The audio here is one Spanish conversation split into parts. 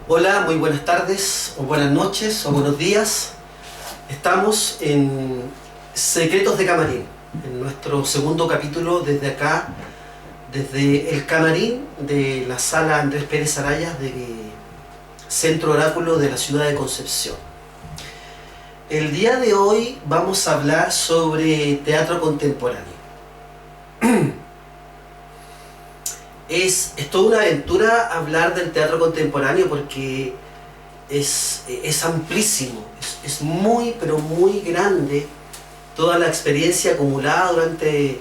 Hola, muy buenas tardes, o buenas noches, o buenos días. Estamos en Secretos de Camarín, en nuestro segundo capítulo desde acá, desde el camarín de la sala Andrés Pérez Arayas de Centro Oráculo de la ciudad de Concepción. El día de hoy vamos a hablar sobre teatro contemporáneo. Es toda una aventura hablar del teatro contemporáneo porque es amplísimo, es muy pero muy grande toda la experiencia acumulada del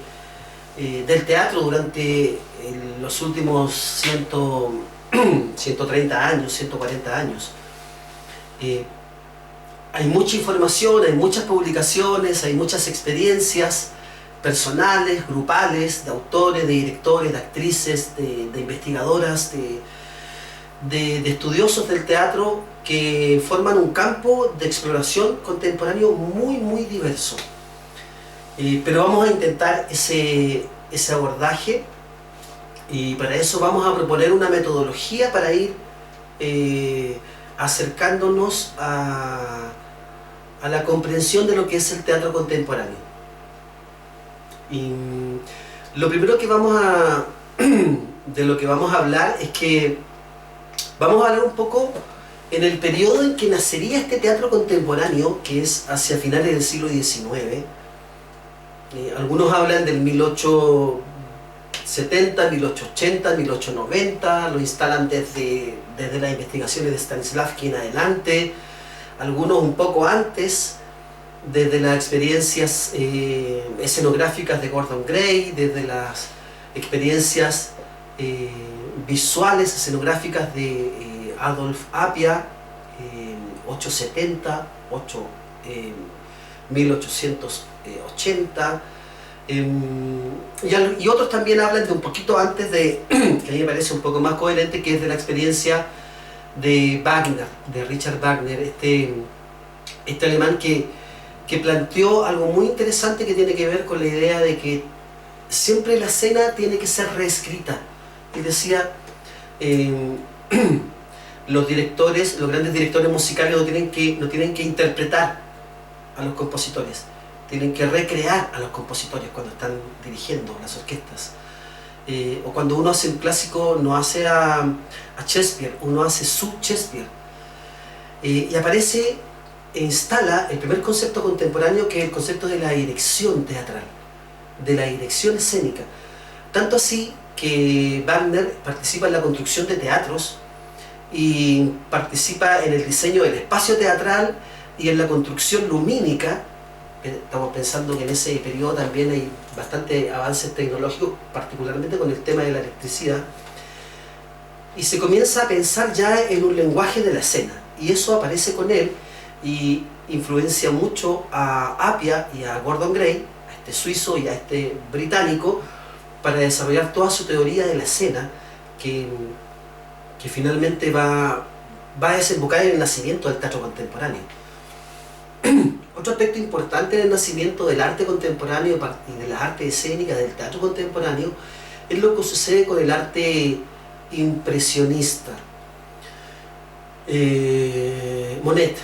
teatro durante los últimos 130 años, 140 años. Hay mucha información, hay muchas publicaciones, hay muchas experiencias personales, grupales, de autores, de directores, de actrices, de investigadoras, de estudiosos del teatro que forman un campo de exploración contemporáneo muy diverso. Pero vamos a intentar ese abordaje, y para eso vamos a proponer una metodología para ir acercándonos a la comprensión de lo que es el teatro contemporáneo. Y lo primero que de lo que vamos a hablar es que vamos a hablar un poco en el periodo en que nacería este teatro contemporáneo, que es hacia finales del siglo XIX. Algunos hablan del 1870, 1880, 1890, lo instalan desde las investigaciones de Stanislavski en adelante, algunos un poco antes, desde las experiencias escenográficas de Gordon Gray, desde las experiencias visuales escenográficas de Adolf Appia, 1880, y otros también hablan de un poquito antes, que a mí me parece un poco más coherente, que es de la experiencia de Wagner, de Richard Wagner, este alemán que planteó algo muy interesante que tiene que ver con la idea de que siempre la escena tiene que ser reescrita. Y decía, los grandes directores musicales no tienen que interpretar a los compositores, tienen que recrear a los compositores cuando están dirigiendo las orquestas. O cuando uno hace un clásico, no hace a Shakespeare, uno hace su Shakespeare. Y aparece e instala el primer concepto contemporáneo, que es el concepto de la dirección teatral, de la dirección escénica. Tanto así que Wagner participa en la construcción de teatros y participa en el diseño del espacio teatral y en la construcción lumínica. Estamos pensando que en ese periodo también hay bastante avances tecnológicos, particularmente con el tema de la electricidad, y se comienza a pensar ya en un lenguaje de la escena, y eso aparece con él y influencia mucho a Appia y a Gordon Gray, a este suizo y a este británico, para desarrollar toda su teoría de la escena, que finalmente va a desembocar en el nacimiento del teatro contemporáneo. Otro aspecto importante del nacimiento del arte contemporáneo y de las artes escénicas del teatro contemporáneo es lo que sucede con el arte impresionista. Monet,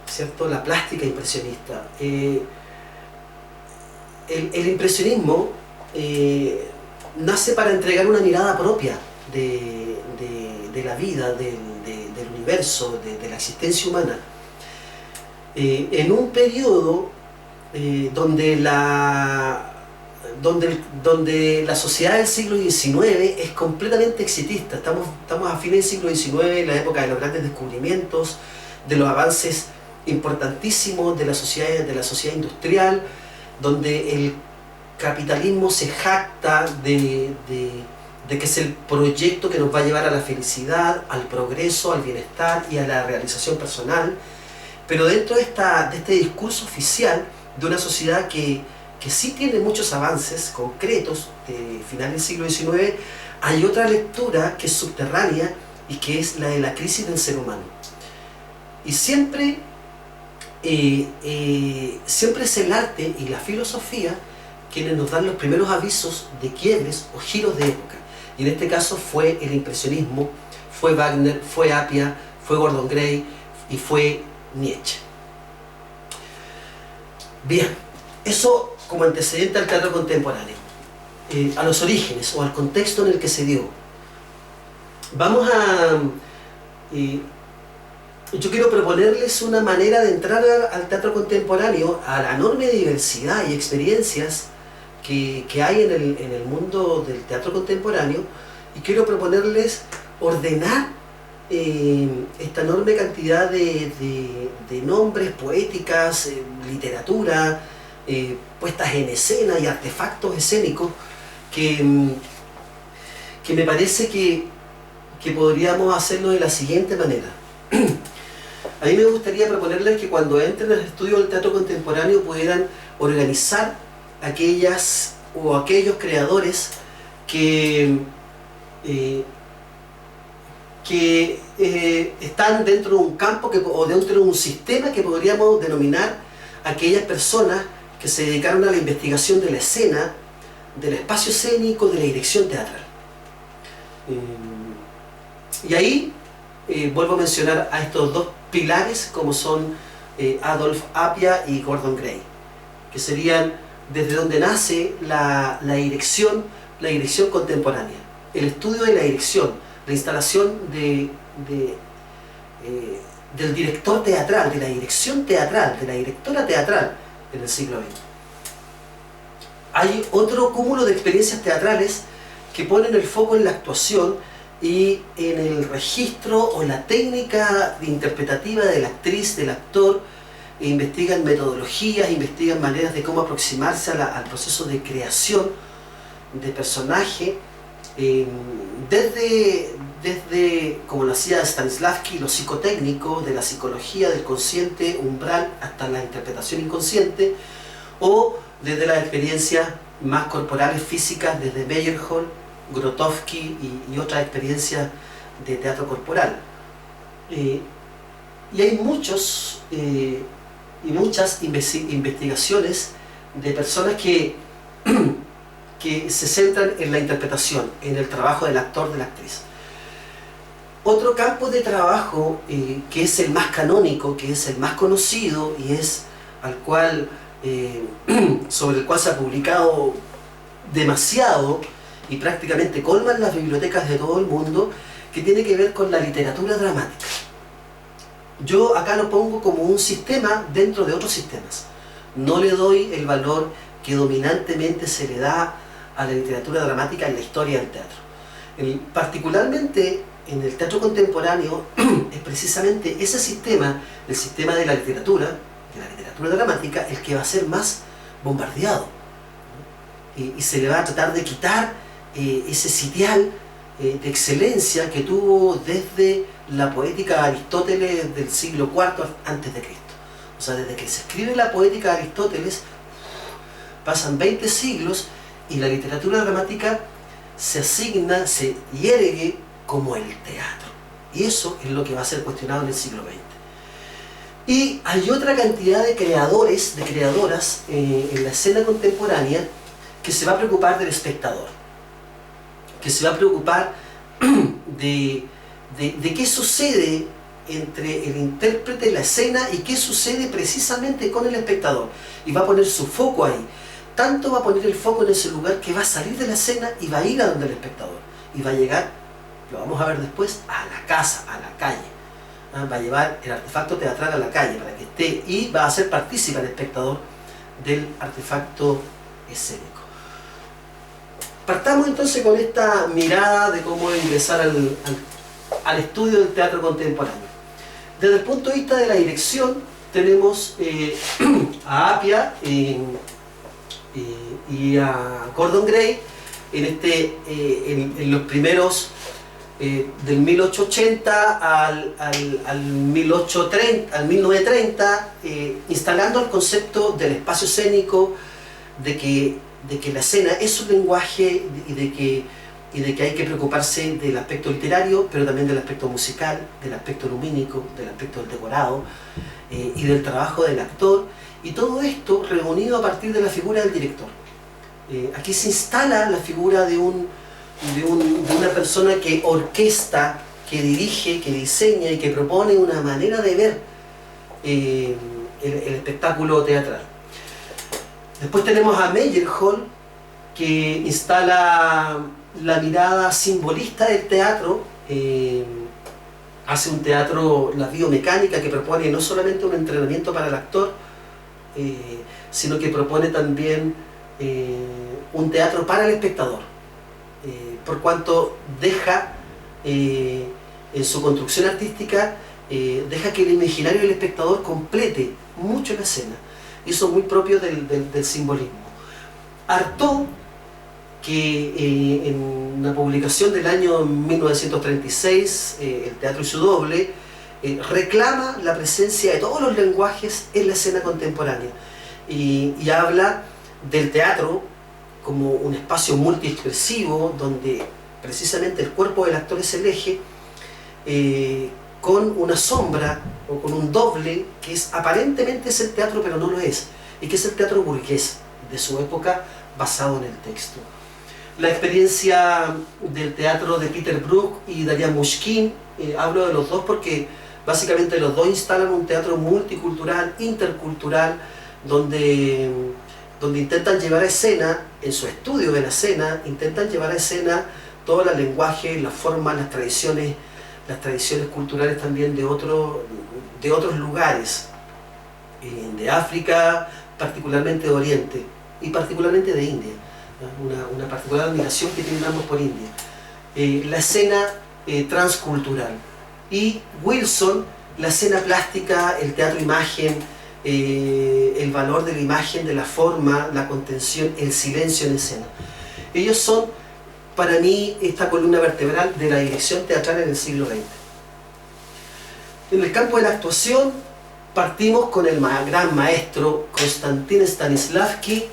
¿cierto? La plástica impresionista. El impresionismo nace para entregar una mirada propia de la vida, del universo, de la existencia humana, en un periodo donde la sociedad del siglo XIX es completamente exitista. Estamos a fines del siglo XIX, la época de los grandes descubrimientos, de los avances importantísimos de la sociedad industrial, donde el capitalismo se jacta de que es el proyecto que nos va a llevar a la felicidad, al progreso, al bienestar y a la realización personal. Pero dentro de este discurso oficial de una sociedad que sí tiene muchos avances concretos de final del siglo XIX, hay otra lectura que es subterránea y que es la de la crisis del ser humano. Y siempre es el arte y la filosofía quienes nos dan los primeros avisos de quiebres o giros de época. Y en este caso fue el impresionismo, fue Wagner, fue Appia, fue Gordon Gray y fue Nietzsche. Bien, eso como antecedente al teatro contemporáneo, a los orígenes o al contexto en el que se dio. Vamos a... yo quiero proponerles una manera de entrar al teatro contemporáneo, a la enorme diversidad y experiencias que hay en el mundo del teatro contemporáneo, y quiero proponerles ordenar esta enorme cantidad de nombres, poéticas, literatura, puestas en escena y artefactos escénicos que me parece que podríamos hacerlo de la siguiente manera. A mí me gustaría proponerles que cuando entren al estudio del teatro contemporáneo pudieran organizar aquellas o aquellos creadores que están dentro de un campo o dentro de un sistema que podríamos denominar aquellas personas que se dedicaron a la investigación de la escena, del espacio escénico, de la dirección teatral. Y ahí vuelvo a mencionar a estos dos pilares como son Adolf Appia y Gordon Gray, que serían desde donde nace la dirección contemporánea, el estudio de la dirección, la instalación del director teatral, de la dirección teatral, de la directora teatral en el siglo XX. Hay otro cúmulo de experiencias teatrales que ponen el foco en la actuación y en el registro o la técnica interpretativa de la actriz, del actor, e investigan metodologías, investigan maneras de cómo aproximarse al proceso de creación de personaje, desde como lo hacía Stanislavski, lo psicotécnico, de la psicología del consciente umbral hasta la interpretación inconsciente, o desde las experiencias más corporales, físicas, desde Meyerhold, Grotowski y otras experiencias de teatro corporal. Y hay muchas investigaciones de personas que se centran en la interpretación, en el trabajo del actor, de la actriz. Otro campo de trabajo que es el más canónico, que es el más conocido y es sobre el cual se ha publicado demasiado y prácticamente colman las bibliotecas de todo el mundo, que tiene que ver con la literatura dramática. Yo acá lo pongo como un sistema dentro de otros sistemas. No le doy el valor que dominantemente se le da a la literatura dramática en la historia del teatro. Particularmente en el teatro contemporáneo es precisamente ese sistema, el sistema de la literatura dramática, el que va a ser más bombardeado. Y se le va a tratar de quitar ese sitial de excelencia que tuvo desde la poética de Aristóteles del siglo IV antes de Cristo. O sea, desde que se escribe la poética de Aristóteles pasan 20 siglos y la literatura dramática se asigna, se hiergue como el teatro. Y eso es lo que va a ser cuestionado en el siglo XX. Y hay otra cantidad de creadores, de creadoras en la escena contemporánea que se va a preocupar del espectador, que se va a preocupar de qué sucede entre el intérprete y la escena y qué sucede precisamente con el espectador. Y va a poner su foco ahí. Tanto va a poner el foco en ese lugar que va a salir de la escena y va a ir a donde el espectador. Y va a llegar, lo vamos a ver después, a la casa, a la calle. Va a llevar el artefacto teatral a la calle para que esté y va a hacer partícipe al espectador del artefacto escénico. Partamos entonces con esta mirada de cómo ingresar al estudio del teatro contemporáneo. Desde el punto de vista de la dirección tenemos a Appia y a Gordon Gray en los primeros del 1880 al 1930, instalando el concepto del espacio escénico, de que la escena es un lenguaje y de que hay que preocuparse del aspecto literario, pero también del aspecto musical, del aspecto lumínico, del aspecto del decorado y del trabajo del actor, y todo esto reunido a partir de la figura del director. Aquí se instala la figura de una persona que orquesta, que dirige, que diseña y que propone una manera de ver el espectáculo teatral. Después tenemos a Meyerhold, que instala la mirada simbolista del teatro, hace un teatro, la biomecánica, que propone no solamente un entrenamiento para el actor, sino que propone también un teatro para el espectador, por cuanto deja en su construcción artística, deja que el imaginario del espectador complete mucho la escena. Y eso es muy propio del simbolismo. Artaud, que en una publicación del año 1936, El teatro y su doble, reclama la presencia de todos los lenguajes en la escena contemporánea y habla del teatro como un espacio multiexpresivo donde precisamente el cuerpo del actor es el eje, con una sombra o con un doble que aparentemente es el teatro, pero no lo es, y que es el teatro burgués de su época basado en el texto. La experiencia del teatro de Peter Brook y Darian Mushkin, hablo de los dos porque básicamente los dos instalan un teatro multicultural, intercultural, donde intentan llevar a escena, en su estudio de la escena, intentan llevar a escena todo el lenguaje, las formas, las tradiciones culturales también de otros lugares, de África, particularmente de Oriente y particularmente de India. Una particular admiración que tienen ambos por India. La escena transcultural. Y Wilson, la escena plástica, el teatro-imagen, el valor de la imagen, de la forma, la contención, el silencio en escena. Ellos son, para mí, esta columna vertebral de la dirección teatral en el siglo XX. En el campo de la actuación, partimos con el gran maestro Konstantin Stanislavski,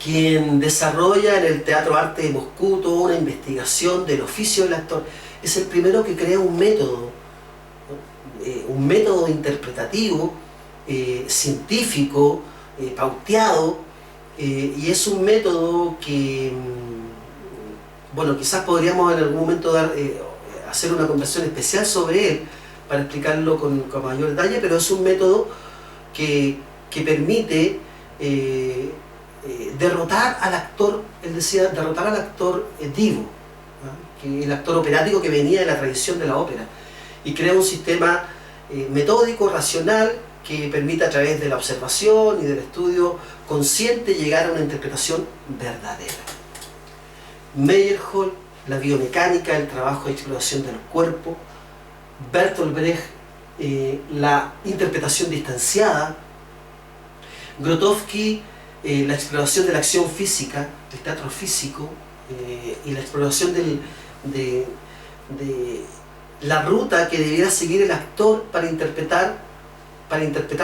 quien desarrolla en el Teatro Arte de Moscú toda una investigación del oficio del actor. Es el primero que crea un método interpretativo, científico, pauteado, y es un método que, bueno, quizás podríamos en algún momento hacer una conversación especial sobre él para explicarlo con mayor detalle, pero es un método que permite derrotar al actor, él decía, derrotar al actor divo, que el actor operático que venía de la tradición de la ópera, y crea un sistema metódico, racional, que permite a través de la observación y del estudio consciente llegar a una interpretación verdadera. Meyerhold, la biomecánica, el trabajo de exploración del cuerpo. Bertolt Brecht, la interpretación distanciada. Grotowski, la exploración de la acción física, el teatro físico, y la exploración de la ruta que debiera seguir el actor para interpretar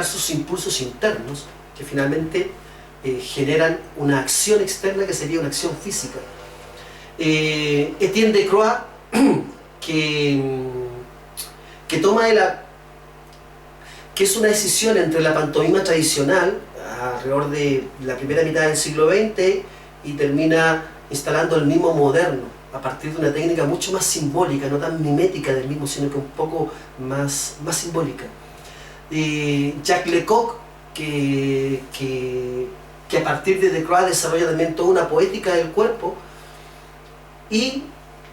sus impulsos internos, que finalmente generan una acción externa que sería una acción física. Etienne Decroix, que toma que es una decisión entre la pantomima tradicional, alrededor de la primera mitad del siglo XX, y termina instalando el mimo moderno, a partir de una técnica mucho más simbólica, no tan mimética del mimo, sino que un poco más simbólica. Jacques Lecoq, que a partir de Decroix desarrolla también toda una poética del cuerpo, y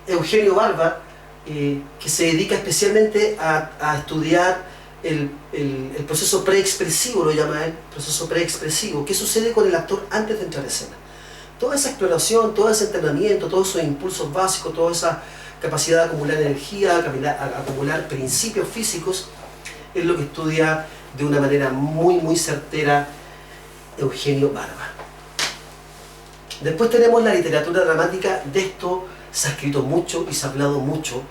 Eugenio Barba, que se dedica especialmente a estudiar el proceso preexpresivo, lo llama él, proceso preexpresivo. ¿Qué sucede con el actor antes de entrar a escena? Toda esa exploración, todo ese entrenamiento, todos esos impulsos básicos, toda esa capacidad de acumular energía, acumular principios físicos, es lo que estudia de una manera muy certera Eugenio Barba. Después tenemos la literatura dramática. De esto se ha escrito mucho y se ha hablado mucho,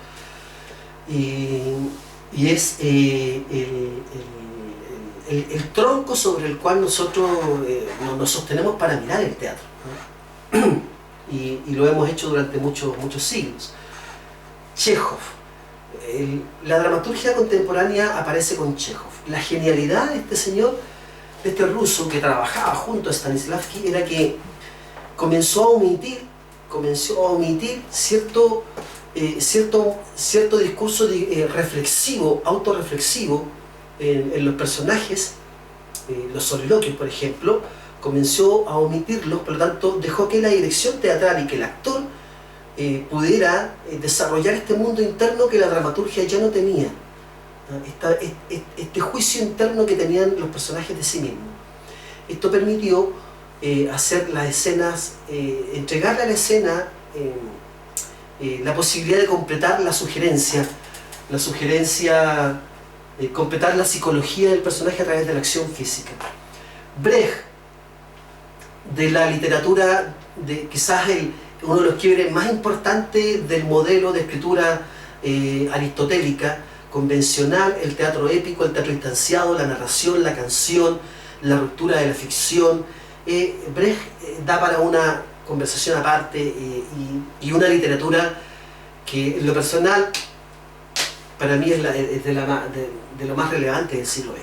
y es el tronco sobre el cual nosotros nos sostenemos para mirar el teatro, ¿no? y lo hemos hecho durante muchos siglos. Chekhov. La dramaturgia contemporánea aparece con Chekhov. La genialidad de este señor, de este ruso que trabajaba junto a Stanislavski, era que comenzó a omitir cierto cierto discurso reflexivo, autorreflexivo en los personajes, los soliloquios por ejemplo, comenzó a omitirlos, por lo tanto dejó que la dirección teatral y que el actor pudiera desarrollar este mundo interno que la dramaturgia ya no tenía, este juicio interno que tenían los personajes de sí mismos. Esto permitió hacer las escenas, entregarle a la escena la posibilidad de completar la sugerencia, completar la psicología del personaje a través de la acción física. Brecht, de la literatura, quizás uno de los quiebres más importantes del modelo de escritura aristotélica, convencional, el teatro épico, el teatro instanciado, la narración, la canción, la ruptura de la ficción. Brecht da para una conversación aparte y una literatura que en lo personal para mí es de lo más relevante del siglo XX.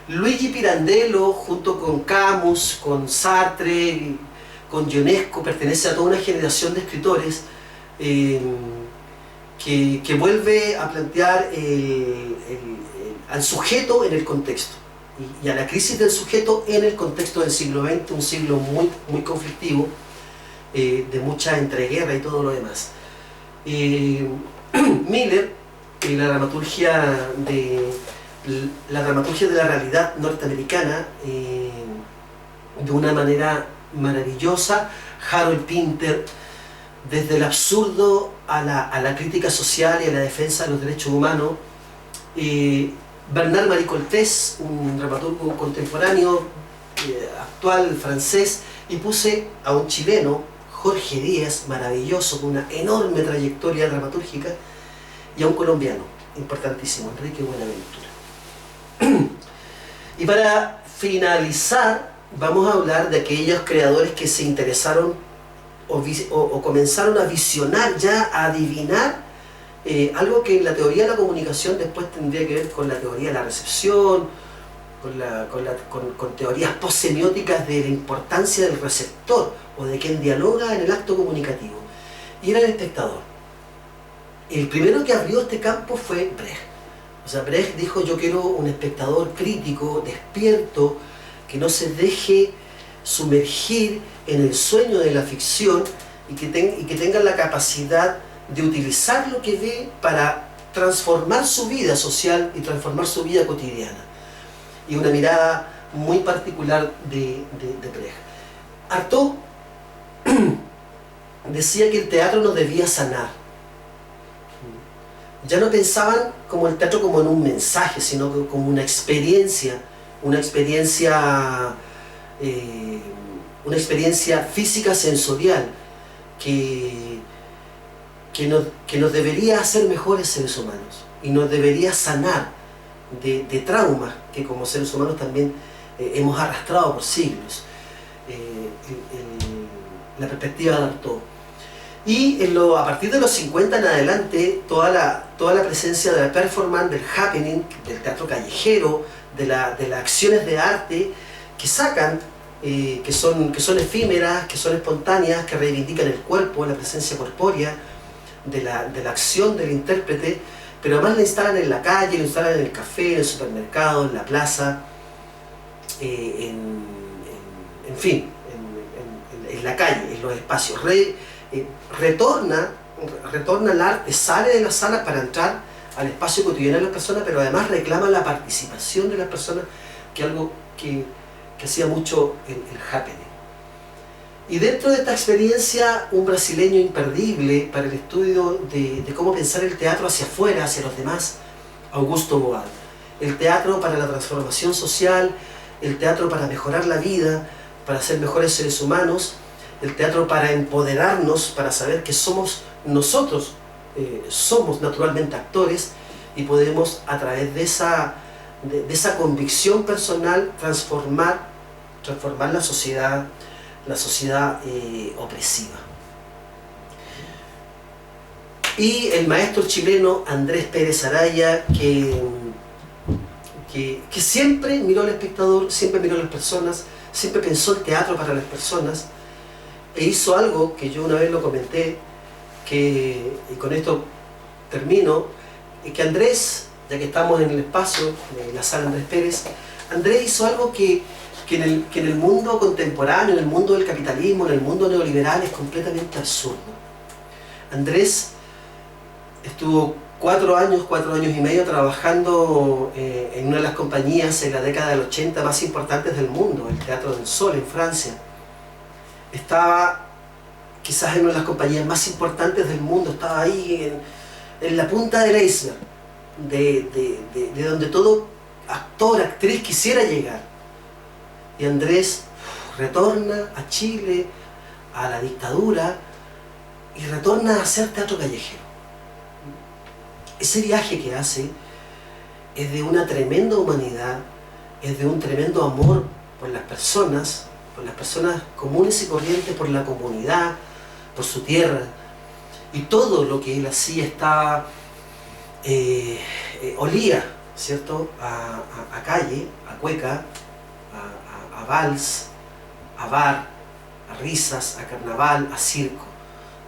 Luigi Pirandello, junto con Camus, con Sartre, con Ionesco, pertenece a toda una generación de escritores que vuelve a plantear al sujeto en el contexto y a la crisis del sujeto en el contexto del siglo XX, un siglo muy, muy conflictivo, de mucha entreguerra y todo lo demás. Miller, la dramaturgia de la realidad norteamericana, de una manera maravillosa. Harold Pinter, desde el absurdo a la crítica social y a la defensa de los derechos humanos. Bernard-Marie Coltès, un dramaturgo contemporáneo, actual, francés, y puse a un chileno, Jorge Díaz, maravilloso, con una enorme trayectoria dramatúrgica, y a un colombiano, importantísimo, Enrique Buenaventura. Y para finalizar, vamos a hablar de aquellos creadores que se interesaron o comenzaron a visionar, ya a adivinar algo que en la teoría de la comunicación después tendría que ver con la teoría de la recepción, con teorías postsemióticas de la importancia del receptor o de quien dialoga en el acto comunicativo. Y era el espectador. El primero que abrió este campo fue Brecht. O sea, Brecht dijo: yo quiero un espectador crítico, despierto, que no se deje sumergir en el sueño de la ficción y que tenga la capacidad de utilizar lo que ve para transformar su vida social y transformar su vida cotidiana. Y una mirada muy particular de Brecht. Artaud decía que el teatro nos debía sanar. Ya no pensaban como el teatro como en un mensaje, sino como una experiencia física sensorial que nos debería hacer mejores seres humanos y nos debería sanar de traumas que como seres humanos también hemos arrastrado por siglos. La perspectiva de Artaud. Y a partir de los 50 en adelante, toda la presencia de la performance, del happening, del teatro callejero, de las acciones de arte que sacan, que son efímeras, que son espontáneas, que reivindican el cuerpo, la presencia corpórea, de la acción del intérprete, pero además la instalan en la calle, la instalan en el café, en el supermercado, en la plaza, en fin, en la calle, en los espacios. Retorna al arte, sale de las salas para entrar al espacio cotidiano de las personas, pero además reclama la participación de las personas, que es algo que hacía mucho el happening. Y dentro de esta experiencia, un brasileño imperdible para el estudio de cómo pensar el teatro hacia afuera, hacia los demás, Augusto Boal. El teatro para la transformación social, el teatro para mejorar la vida, para ser mejores seres humanos, el teatro para empoderarnos, para saber que nosotros somos naturalmente actores y podemos, a través de esa convicción personal, transformar la sociedad opresiva. Y el maestro chileno Andrés Pérez Araya, que siempre miró al espectador, siempre miró a las personas, siempre pensó el teatro para las personas, e hizo algo que yo una vez lo comenté, y con esto termino, es que Andrés, ya que estamos en el espacio de la sala Andrés Pérez, Andrés hizo algo que en el mundo contemporáneo, en el mundo del capitalismo, en el mundo neoliberal es completamente absurdo. Andrés estuvo 4 años y medio trabajando en una de las compañías en la década del 80 más importantes del mundo, el Teatro del Sol en Francia. Estaba quizás en una de las compañías más importantes del mundo, estaba ahí en la punta del iceberg, de donde todo actor, actriz quisiera llegar. Y Andrés retorna a Chile, a la dictadura, y retorna a hacer teatro callejero. Ese viaje que hace es de una tremenda humanidad, es de un tremendo amor por las personas comunes y corrientes, por la comunidad, por su tierra. Y todo lo que él hacía estaba, olía, ¿cierto?, a calle, a cueca, a vals, a bar, a risas, a carnaval, a circo.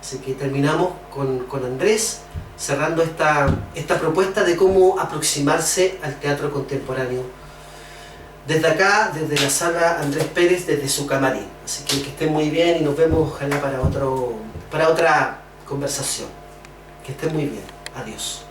Así que terminamos con Andrés, cerrando esta propuesta de cómo aproximarse al teatro contemporáneo. Desde acá, desde la sala Andrés Pérez, desde su camarín. Así que estén muy bien y nos vemos ojalá para otra conversación. Que estén muy bien. Adiós.